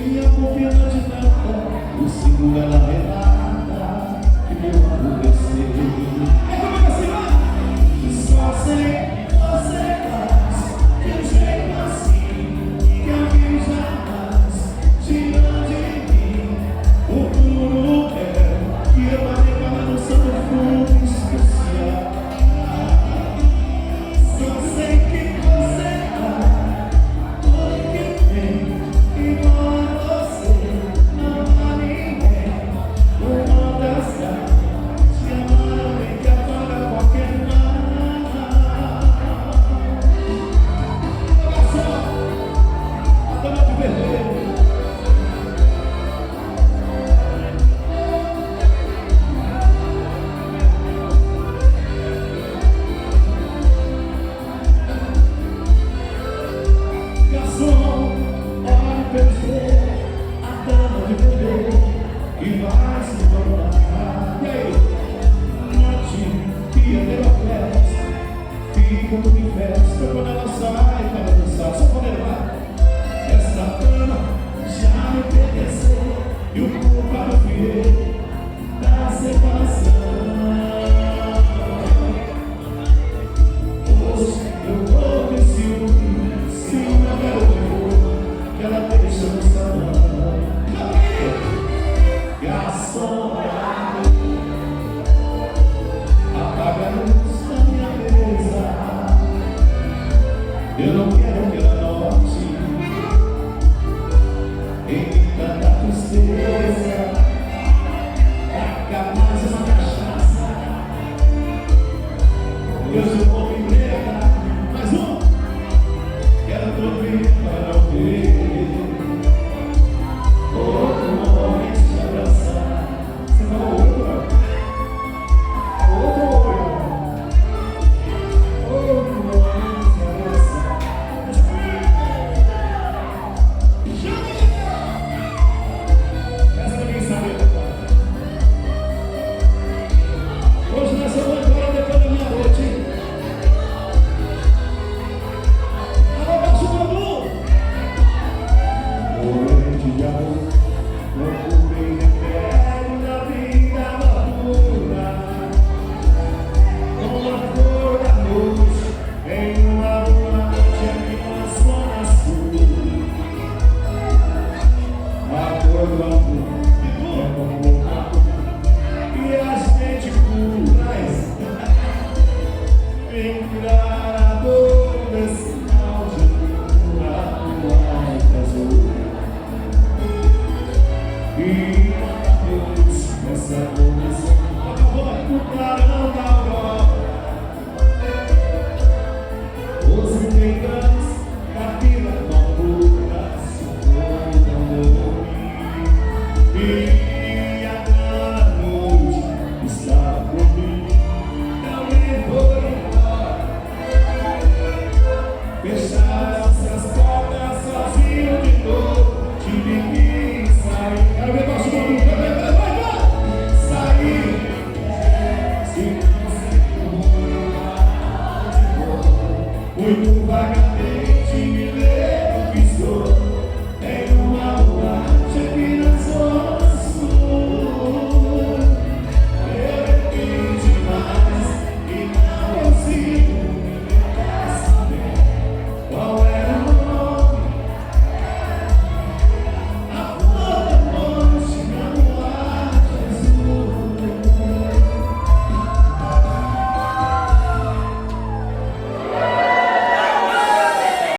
E a confiança de nada, o símbolo ela relata que meu amor desceu. É como é assim, vai? Só sei que você faz de um jeito assim que alguém jamais tira de mim. O puro é que eu arregalo no seu perfume especial. Só sei que você dá tudo que tem. Igual a você, não há ninguém. Uma das caras te amaram e que apaga qualquer mal. Olha só, a dama de vermelho. Garçom, olhe pra você, a dama de bebê que vai se tornar. E aí? Note que a deu a festa, fica tudo em festa quando ela sai para dançar. Só quando ela essa dama já me obedeceu e o culpado fui eu da separação. Hoje eu vou ter ciúme a garota que ela deixa no salão. Garçom, apaga a luz da minha mesa. Eu não quero que ela note em tanta tristeza.